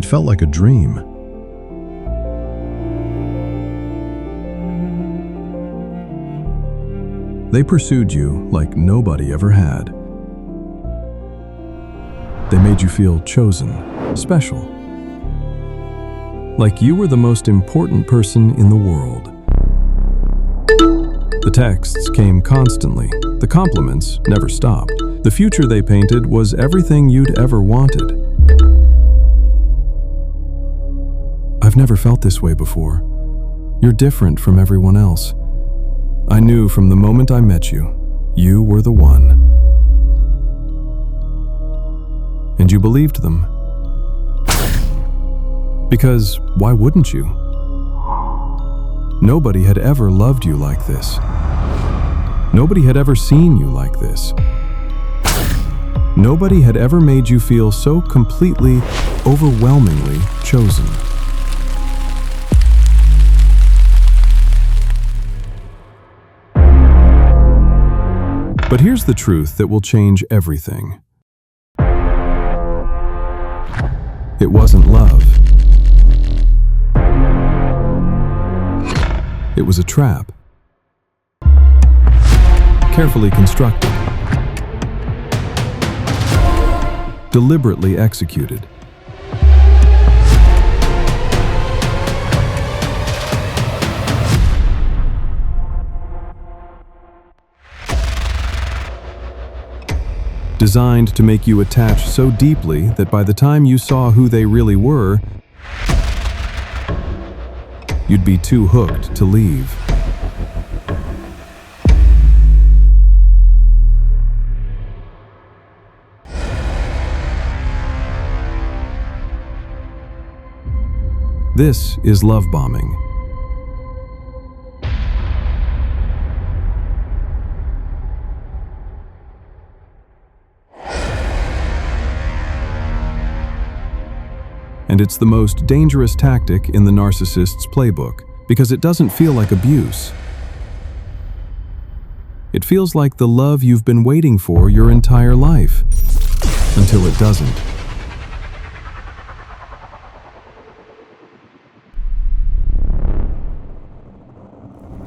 It felt like a dream. They pursued you like nobody ever had. They made you feel chosen, special. Like you were the most important person in the world. The texts came constantly. The compliments never stopped. The future they painted was everything you'd ever wanted. I've never felt this way before. You're different from everyone else. I knew from the moment I met you, you were the one. And you believed them. Because why wouldn't you? Nobody had ever loved you like this. Nobody had ever seen you like this. Nobody had ever made you feel so completely, overwhelmingly chosen. But here's the truth that will change everything. It wasn't love. It was a trap. Carefully constructed. Deliberately executed. Designed to make you attach so deeply that by the time you saw who they really were, you'd be too hooked to leave. This is love bombing. And it's the most dangerous tactic in the narcissist's playbook because it doesn't feel like abuse. It feels like the love you've been waiting for your entire life, until it doesn't.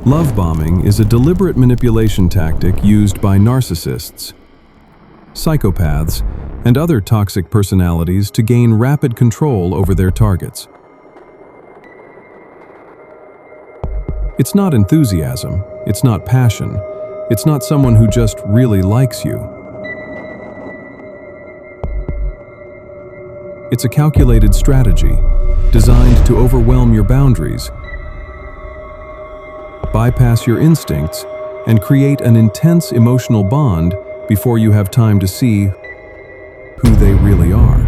Love bombing is a deliberate manipulation tactic used by narcissists, psychopaths, and other toxic personalities to gain rapid control over their targets. It's not enthusiasm, it's not passion, it's not someone who just really likes you. It's a calculated strategy designed to overwhelm your boundaries, bypass your instincts, and create an intense emotional bond before you have time to see who they really are.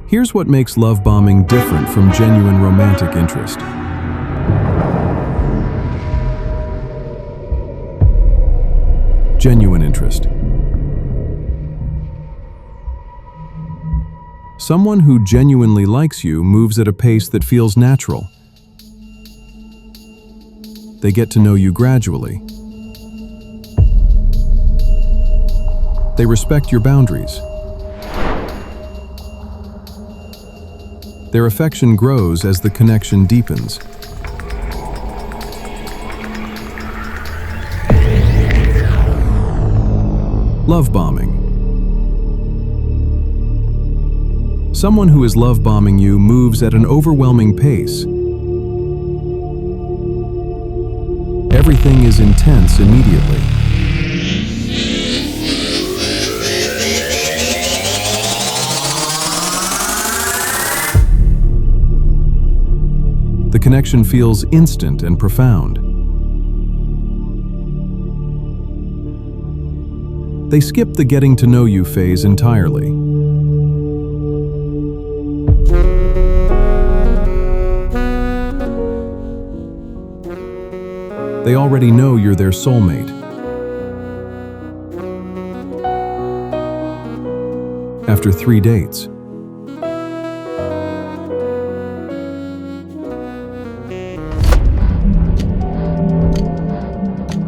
Here's what makes love bombing different from genuine romantic interest. Genuine interest. Someone who genuinely likes you moves at a pace that feels natural. They get to know you gradually. They respect your boundaries. Their affection grows as the connection deepens. Love bombing. Someone who is love bombing you moves at an overwhelming pace. Everything is intense immediately. The connection feels instant and profound. They skip the getting to know you phase entirely. They already know you're their soulmate. After 3 dates.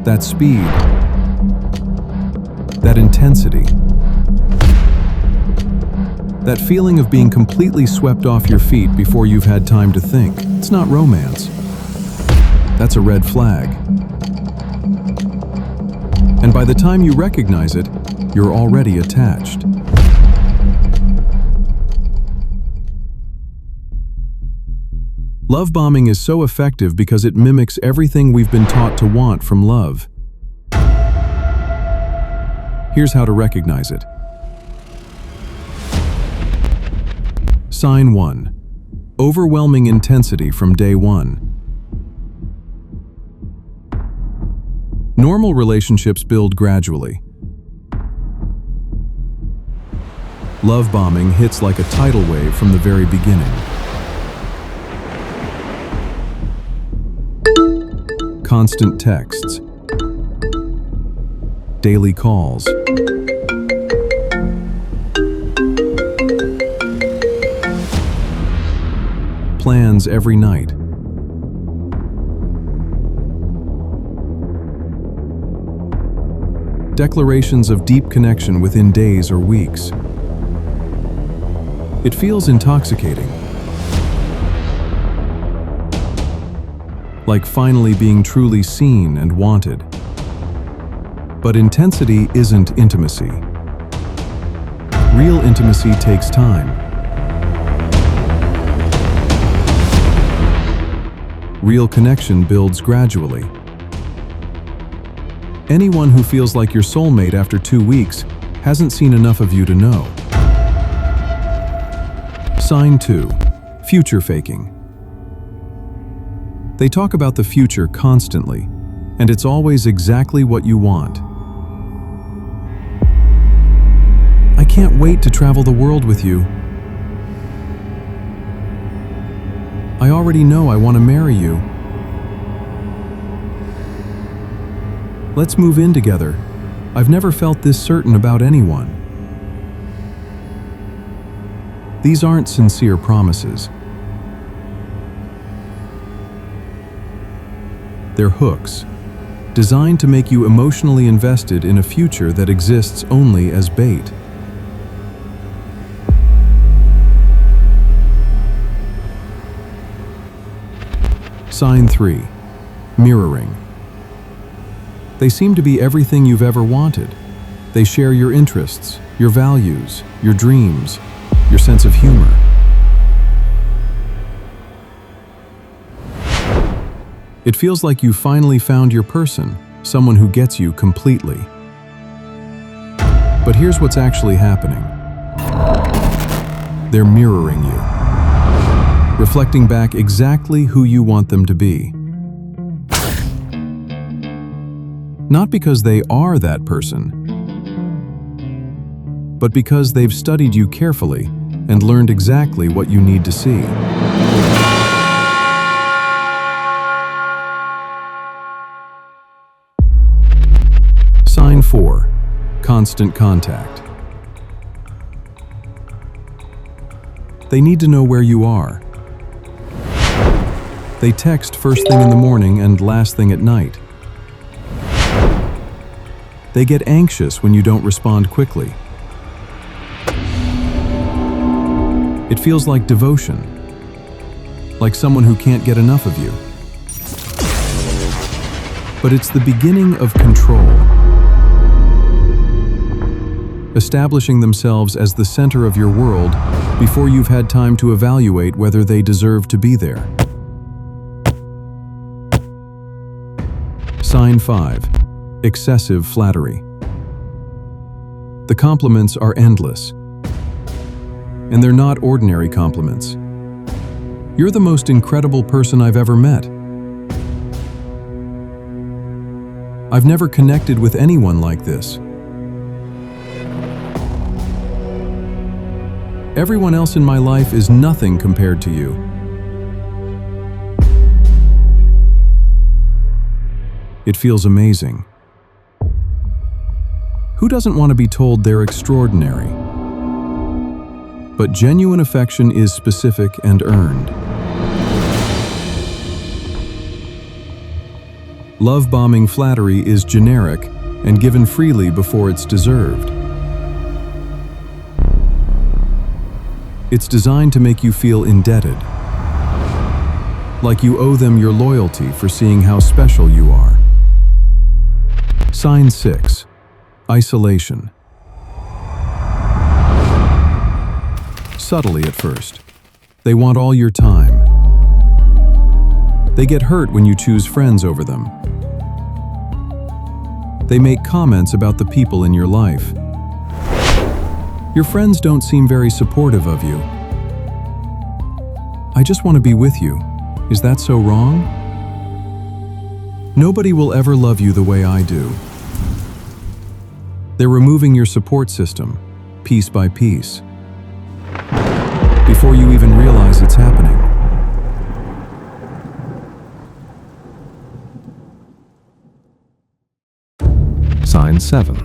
That speed, that intensity, That feeling of being completely swept off your feet before you've had time to think. It's not romance. That's a red flag. And by the time you recognize it, you're already attached. Love bombing is so effective because it mimics everything we've been taught to want from love. Here's how to recognize it. Sign 1. Overwhelming intensity from day one. Normal relationships build gradually. Love bombing hits like a tidal wave from the very beginning. Constant texts. Daily calls. Plans every night. Declarations of deep connection within days or weeks. It feels intoxicating. Like finally being truly seen and wanted. But intensity isn't intimacy. Real intimacy takes time. Real connection builds gradually. Anyone who feels like your soulmate after 2 weeks hasn't seen enough of you to know. Sign 2. Future faking. They talk about the future constantly, and it's always exactly what you want. I can't wait to travel the world with you. I already know I want to marry you. Let's move in together. I've never felt this certain about anyone. These aren't sincere promises. They're hooks, designed to make you emotionally invested in a future that exists only as bait. Sign 3. Mirroring. They seem to be everything you've ever wanted. They share your interests, your values, your dreams, your sense of humor. It feels like you finally found your person, someone who gets you completely. But here's what's actually happening. They're mirroring you, reflecting back exactly who you want them to be. Not because they are that person, but because they've studied you carefully and learned exactly what you need to see. Sign 4. Constant contact. They need to know where you are. They text first thing in the morning and last thing at night. They get anxious when you don't respond quickly. It feels like devotion, like someone who can't get enough of you. But it's the beginning of control. Establishing themselves as the center of your world before you've had time to evaluate whether they deserve to be there. Sign 5. Excessive flattery. The compliments are endless. And they're not ordinary compliments. You're the most incredible person I've ever met. I've never connected with anyone like this. Everyone else in my life is nothing compared to you. It feels amazing. Who doesn't want to be told they're extraordinary? But genuine affection is specific and earned. Love-bombing flattery is generic and given freely before it's deserved. It's designed to make you feel indebted, like you owe them your loyalty for seeing how special you are. Sign 6. Isolation. Subtly at first, they want all your time. They get hurt when you choose friends over them. They make comments about the people in your life. Your friends don't seem very supportive of you. I just want to be with you. Is that so wrong? Nobody will ever love you the way I do. They're removing your support system, piece by piece, before you even realize it's happening. Sign 7.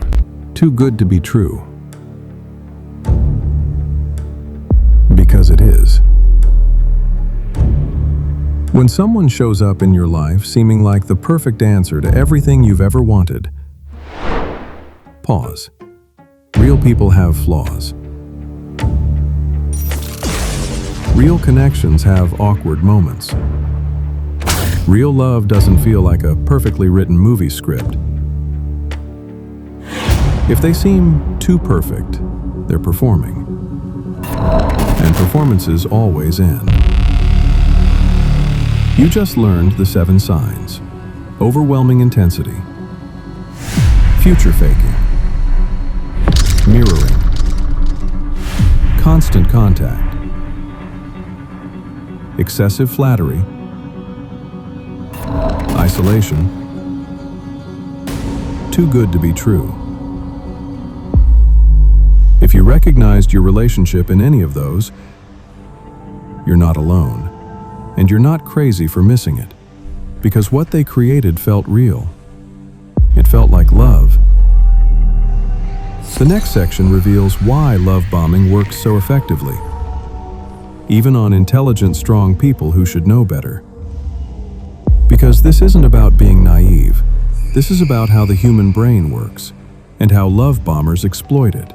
Too good to be true. Because it is. When someone shows up in your life seeming like the perfect answer to everything you've ever wanted, pause. Real people have flaws. Real connections have awkward moments. Real love doesn't feel like a perfectly written movie script. If they seem too perfect, they're performing. And performances always end. You just learned the 7 signs. Overwhelming intensity. Future faking. Mirroring. Constant contact. Excessive flattery. Isolation. Too good to be true. If you recognized your relationship in any of those, you're not alone. And you're not crazy for missing it, because what they created felt real. It felt like love. The next section reveals why love bombing works so effectively, even on intelligent, strong people who should know better. Because this isn't about being naive. This is about how the human brain works, and how love bombers exploit it.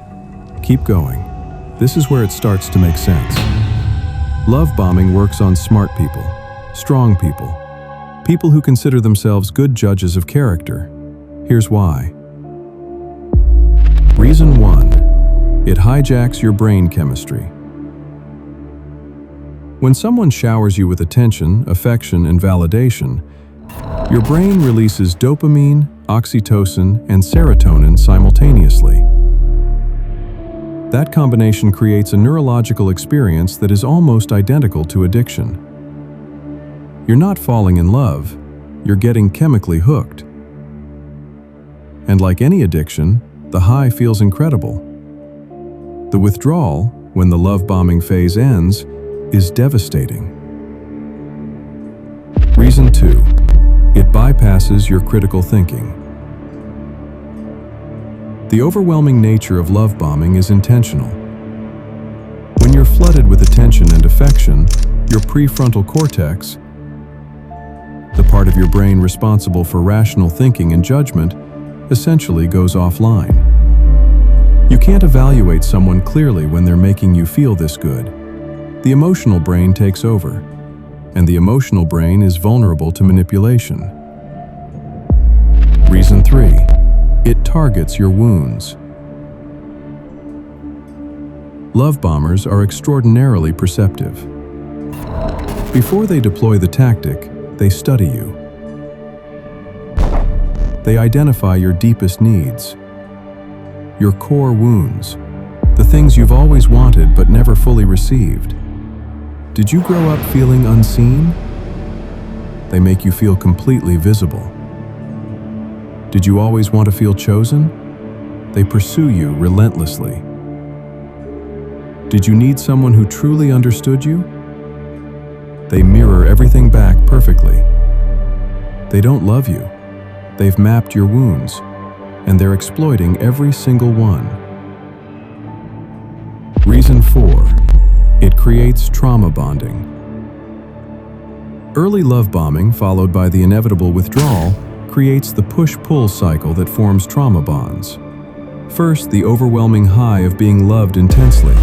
Keep going. This is where it starts to make sense. Love bombing works on smart people, strong people, people who consider themselves good judges of character. Here's why. Reason 1. It hijacks your brain chemistry. When someone showers you with attention, affection, and validation, your brain releases dopamine, oxytocin, and serotonin simultaneously. That combination creates a neurological experience that is almost identical to addiction. You're not falling in love, you're getting chemically hooked. And like any addiction, the high feels incredible. The withdrawal, when the love bombing phase ends, is devastating. Reason 2. It bypasses your critical thinking. The overwhelming nature of love bombing is intentional. When you're flooded with attention and affection, your prefrontal cortex, the part of your brain responsible for rational thinking and judgment, essentially goes offline. You can't evaluate someone clearly when they're making you feel this good. The emotional brain takes over, and the emotional brain is vulnerable to manipulation. Reason 3. It targets your wounds. Love bombers are extraordinarily perceptive. Before they deploy the tactic, they study you. They identify your deepest needs, your core wounds, the things you've always wanted but never fully received. Did you grow up feeling unseen? They make you feel completely visible. Did you always want to feel chosen? They pursue you relentlessly. Did you need someone who truly understood you? They mirror everything back perfectly. They don't love you. They've mapped your wounds, and they're exploiting every single one. Reason 4. It creates trauma bonding. Early love bombing, followed by the inevitable withdrawal, creates the push-pull cycle that forms trauma bonds. First, the overwhelming high of being loved intensely.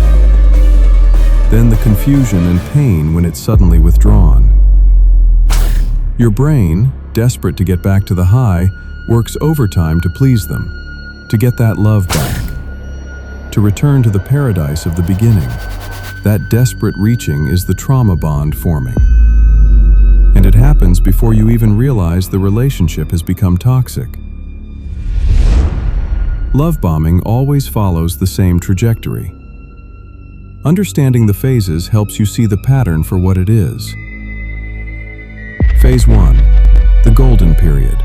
Then the confusion and pain when it's suddenly withdrawn. Your brain, desperate to get back to the high, works overtime to please them, to get that love back, to return to the paradise of the beginning. That desperate reaching is the trauma bond forming. And it happens before you even realize the relationship has become toxic. Love bombing always follows the same trajectory. Understanding the phases helps you see the pattern for what it is. Phase 1. The golden period.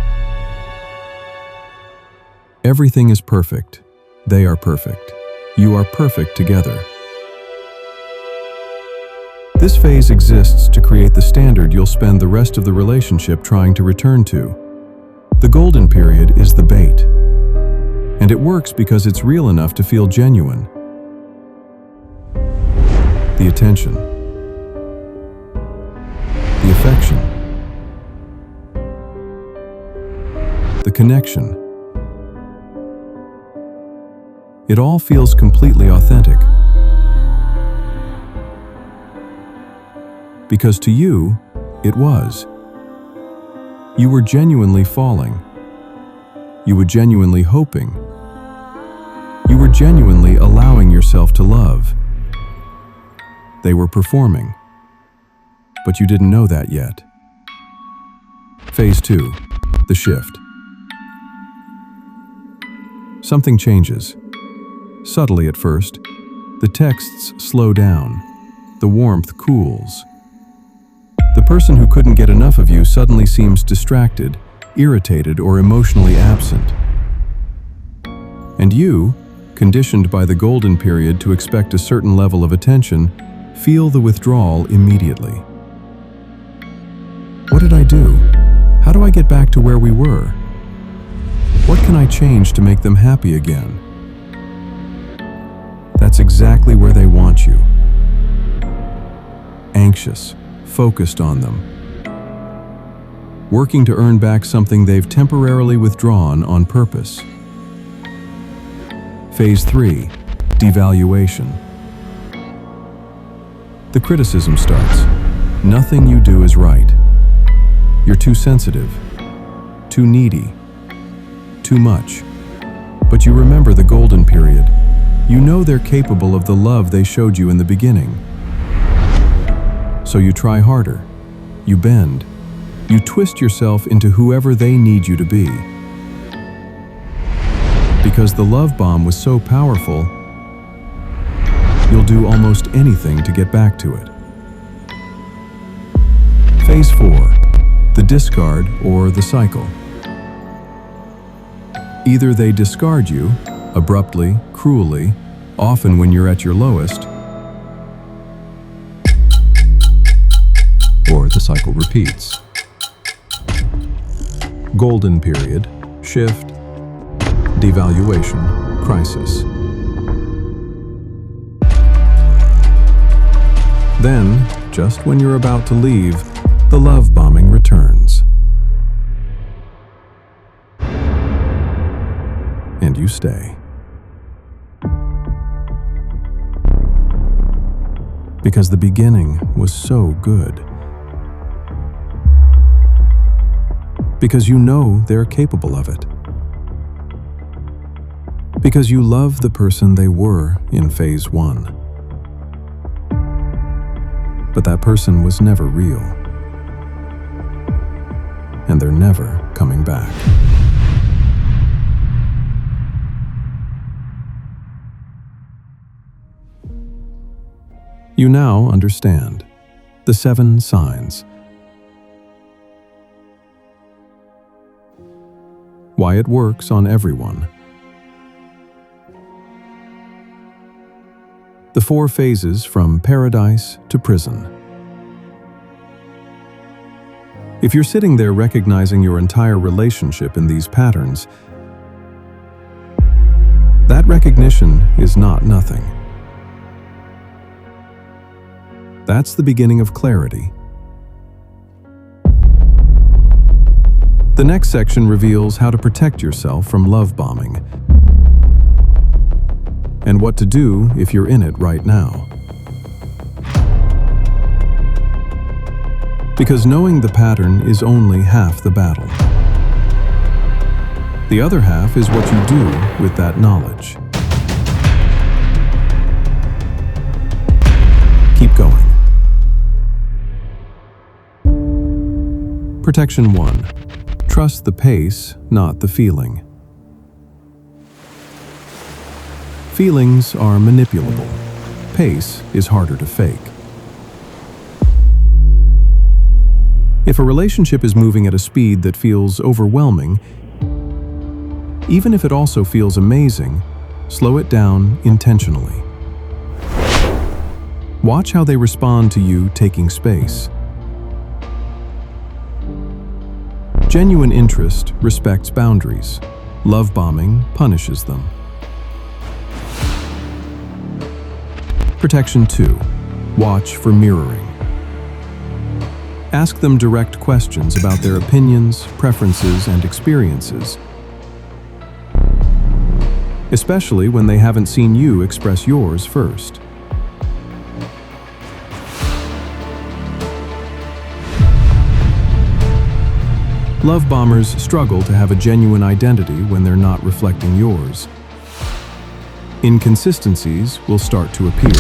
Everything is perfect. They are perfect. You are perfect together. This phase exists to create the standard you'll spend the rest of the relationship trying to return to. The golden period is the bait. And it works because it's real enough to feel genuine. The attention. The affection. The connection. It all feels completely authentic. Because to you, it was. You were genuinely falling. You were genuinely hoping. You were genuinely allowing yourself to love. They were performing. But you didn't know that yet. Phase 2. The shift. Something changes. Subtly at first, the texts slow down. The warmth cools. The person who couldn't get enough of you suddenly seems distracted, irritated, or emotionally absent. And you, conditioned by the golden period to expect a certain level of attention, feel the withdrawal immediately. What did I do? How do I get back to where we were? What can I change to make them happy again? That's exactly where they want you. Anxious, focused on them. Working to earn back something they've temporarily withdrawn on purpose. Phase 3. Devaluation. The criticism starts. Nothing you do is right. You're too sensitive, too needy, too much. But you remember the golden period. You know they're capable of the love they showed you in the beginning. So you try harder. You bend. You twist yourself into whoever they need you to be. Because the love bomb was so powerful, you'll do almost anything to get back to it. Phase 4. The discard or the cycle. Either they discard you, abruptly, cruelly, often when you're at your lowest, or the cycle repeats. Golden period, shift, devaluation, crisis. Then, just when you're about to leave, the love bombing returns. And you stay. Because the beginning was so good. Because you know they're capable of it. Because you love the person they were in phase 1. But that person was never real. And they're never coming back. You now understand the 7 signs. Why it works on everyone. The 4 phases from paradise to prison. If you're sitting there recognizing your entire relationship in these patterns, that recognition is not nothing. That's the beginning of clarity. The next section reveals how to protect yourself from love bombing and what to do if you're in it right now. Because knowing the pattern is only half the battle. The other half is what you do with that knowledge. Keep going. Protection 1. Trust the pace, not the feeling. Feelings are manipulable. Pace is harder to fake. If a relationship is moving at a speed that feels overwhelming, even if it also feels amazing, slow it down intentionally. Watch how they respond to you taking space. Genuine interest respects boundaries. Love bombing punishes them. Protection 2. Watch for mirroring. Ask them direct questions about their opinions, preferences, and experiences, especially when they haven't seen you express yours first. Love bombers struggle to have a genuine identity when they're not reflecting yours. Inconsistencies will start to appear.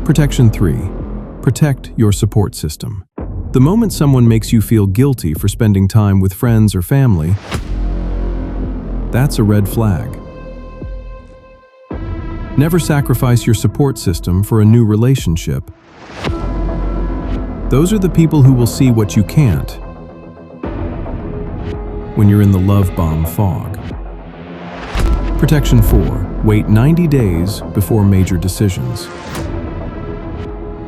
Protection 3. Protect your support system. The moment someone makes you feel guilty for spending time with friends or family, that's a red flag. Never sacrifice your support system for a new relationship. Those are the people who will see what you can't when you're in the love bomb fog. Protection 4. Wait 90 days before major decisions.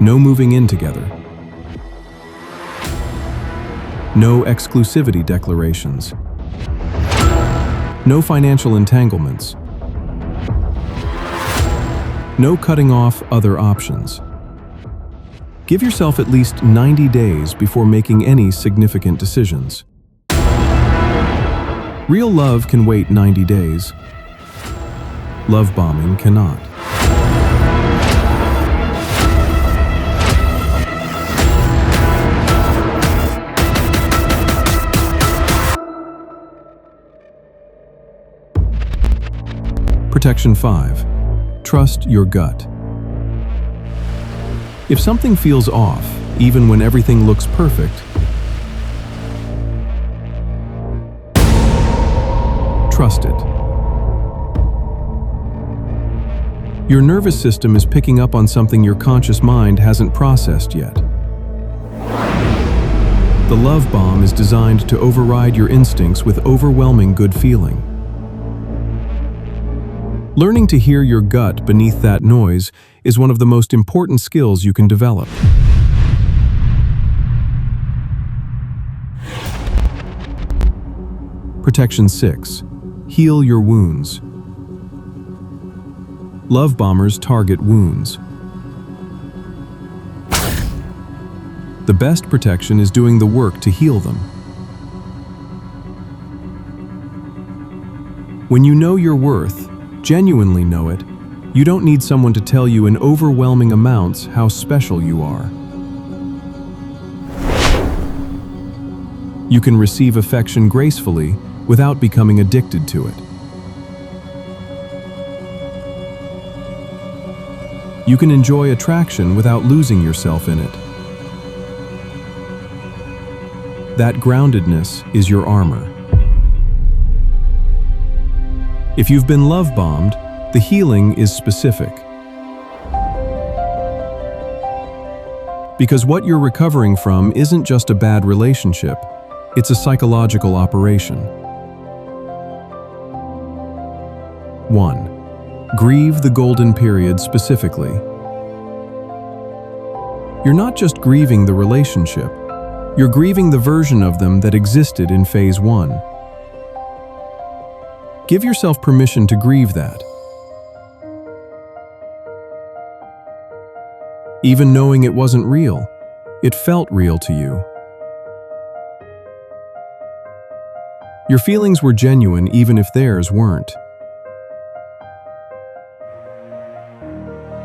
No moving in together. No exclusivity declarations. No financial entanglements. No cutting off other options. Give yourself at least 90 days before making any significant decisions. Real love can wait 90 days. Love bombing cannot. Protection 5. Trust your gut. If something feels off, even when everything looks perfect, trust it. Your nervous system is picking up on something your conscious mind hasn't processed yet. The love bomb is designed to override your instincts with overwhelming good feeling. Learning to hear your gut beneath that noise is one of the most important skills you can develop. Protection 6. Heal your wounds. Love bombers target wounds. The best protection is doing the work to heal them. When you know your worth, genuinely know it, you don't need someone to tell you in overwhelming amounts how special you are. You can receive affection gracefully without becoming addicted to it. You can enjoy attraction without losing yourself in it. That groundedness is your armor. If you've been love-bombed, the healing is specific. Because what you're recovering from isn't just a bad relationship, it's a psychological operation. 1. Grieve the golden period specifically. You're not just grieving the relationship, you're grieving the version of them that existed in phase 1. Give yourself permission to grieve that. Even knowing it wasn't real, it felt real to you. Your feelings were genuine even if theirs weren't.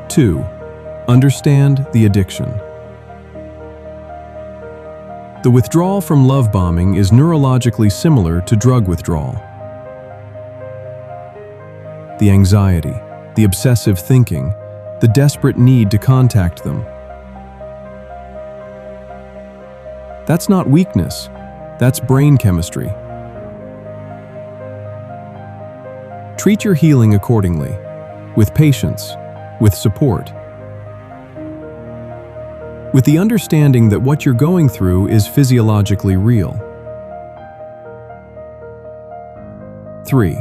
2. Understand the addiction. The withdrawal from love bombing is neurologically similar to drug withdrawal. The anxiety, the obsessive thinking, the desperate need to contact them. That's not weakness, that's brain chemistry. Treat your healing accordingly, with patience, with support. With the understanding that what you're going through is physiologically real. 3.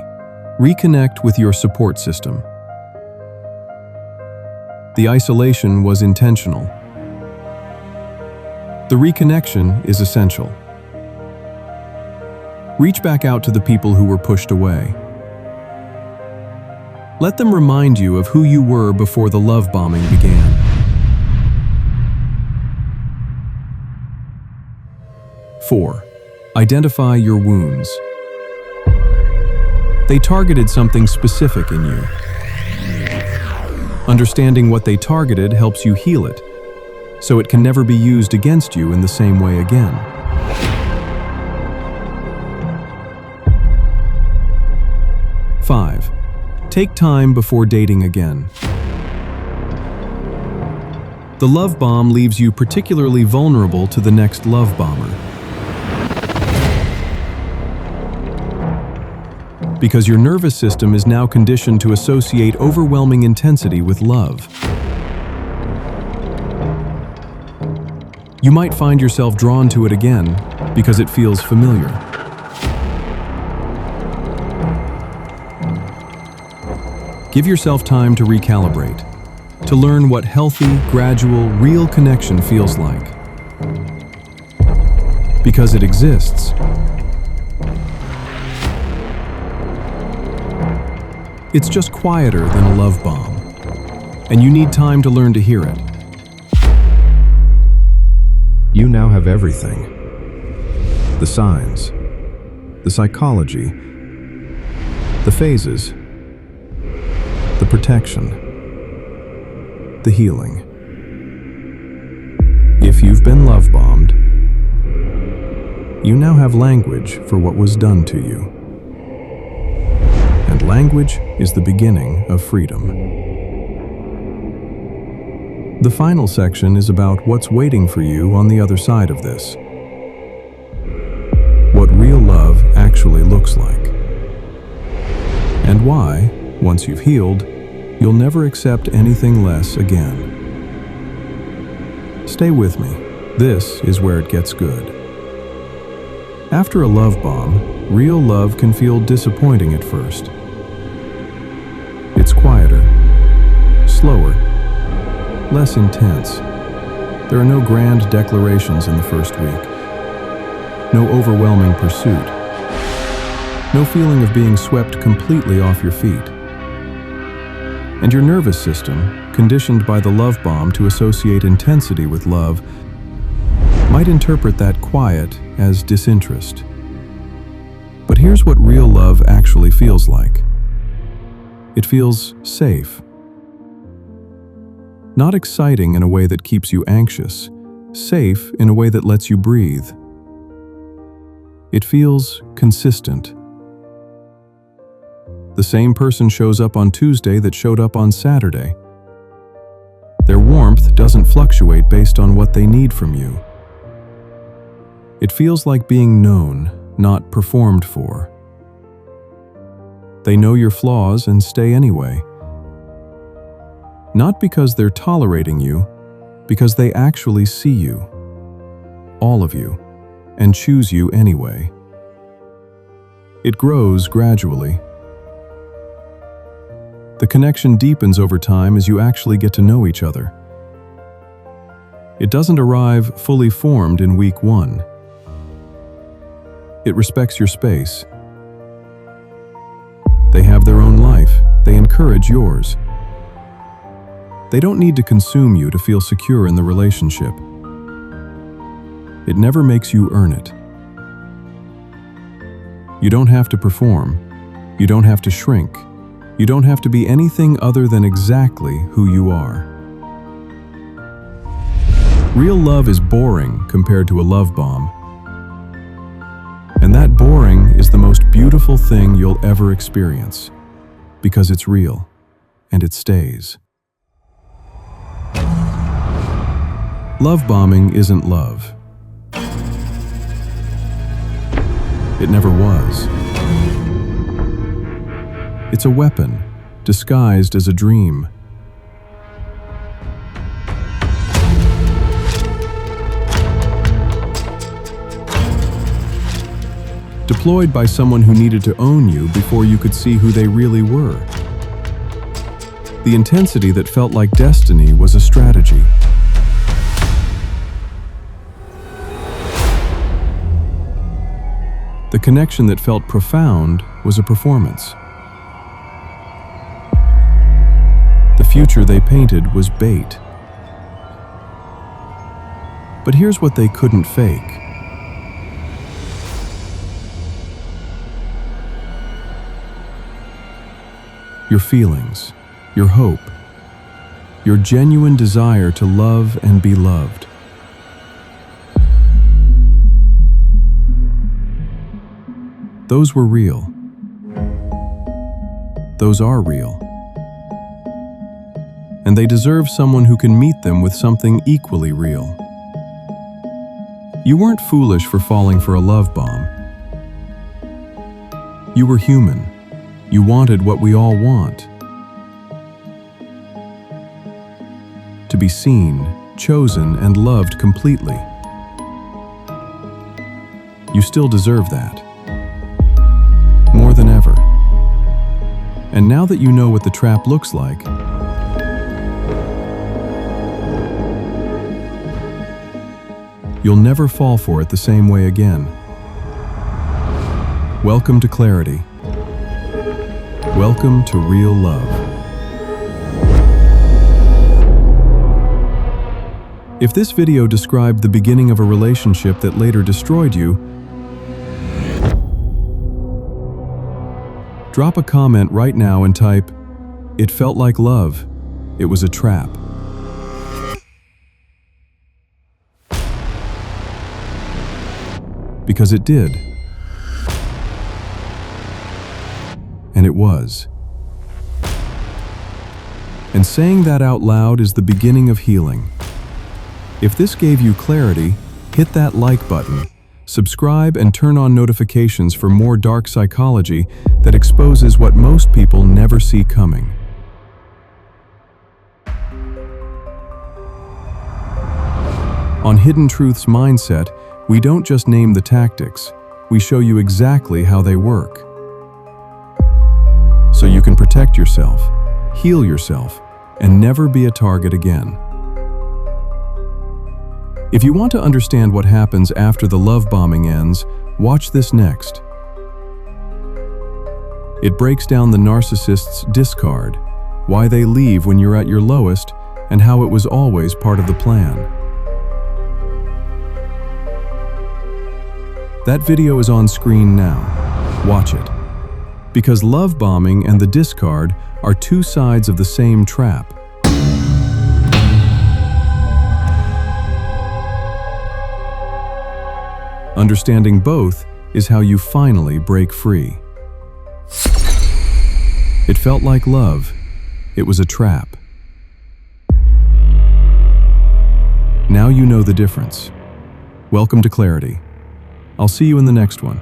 Reconnect with your support system. The isolation was intentional. The reconnection is essential. Reach back out to the people who were pushed away. Let them remind you of who you were before the love bombing began. 4. Identify your wounds. They targeted something specific in you. Understanding what they targeted helps you heal it, so it can never be used against you in the same way again. 5. Take time before dating again. The love bomb leaves you particularly vulnerable to the next love bomber. Because your nervous system is now conditioned to associate overwhelming intensity with love. You might find yourself drawn to it again because it feels familiar. Give yourself time to recalibrate, to learn what healthy, gradual, real connection feels like. Because it exists. It's just quieter than a love bomb, and you need time to learn to hear it. You now have everything. The signs, the psychology, the phases, the protection, the healing. If you've been love bombed, you now have language for what was done to you. And language is the beginning of freedom. The final section is about what's waiting for you on the other side of this. What real love actually looks like. And why, once you've healed, you'll never accept anything less again. Stay with me. This is where it gets good. After a love bomb, real love can feel disappointing at first. It's quieter, slower, less intense. There are no grand declarations in the first week. No overwhelming pursuit. No feeling of being swept completely off your feet. And your nervous system, conditioned by the love bomb to associate intensity with love, might interpret that quiet as disinterest. But here's what real love actually feels like. It feels safe. Not exciting in a way that keeps you anxious, safe in a way that lets you breathe. It feels consistent. The same person shows up on Tuesday that showed up on Saturday. Their warmth doesn't fluctuate based on what they need from you. It feels like being known, not performed for. They know your flaws and stay anyway. Not because they're tolerating you, because they actually see you, all of you, and choose you anyway. It grows gradually. The connection deepens over time as you actually get to know each other. It doesn't arrive fully formed in week 1. It respects your space. They have their own life. They encourage yours. They don't need to consume you to feel secure in the relationship. It never makes you earn it. You don't have to perform. You don't have to shrink. You don't have to be anything other than exactly who you are. Real love is boring compared to a love bomb. And that boring is the most beautiful thing you'll ever experience, because it's real, and it stays. Love bombing isn't love. It never was. It's a weapon, disguised as a dream. Deployed by someone who needed to own you before you could see who they really were. The intensity that felt like destiny was a strategy. The connection that felt profound was a performance. The future they painted was bait. But here's what they couldn't fake. Your feelings, your hope, your genuine desire to love and be loved. Those were real. Those are real. And they deserve someone who can meet them with something equally real. You weren't foolish for falling for a love bomb. You were human. You wanted what we all want. To be seen, chosen, and loved completely. You still deserve that. More than ever. And now that you know what the trap looks like, you'll never fall for it the same way again. Welcome to clarity. Welcome to real love. If this video described the beginning of a relationship that later destroyed you, drop a comment right now and type, "It felt like love. It was a trap." Because it did. And it was. And saying that out loud is the beginning of healing. If this gave you clarity, hit that like button, subscribe, and turn on notifications for more dark psychology that exposes what most people never see coming. On Hidden Truths Mindset, we don't just name the tactics, we show you exactly how they work. So you can protect yourself, heal yourself, and never be a target again. If you want to understand what happens after the love bombing ends, watch this next. It breaks down the narcissist's discard, why they leave when you're at your lowest, and how it was always part of the plan. That video is on screen now. Watch it. Because love bombing and the discard are two sides of the same trap. Understanding both is how you finally break free. It felt like love. It was a trap. Now you know the difference. Welcome to clarity. I'll see you in the next one.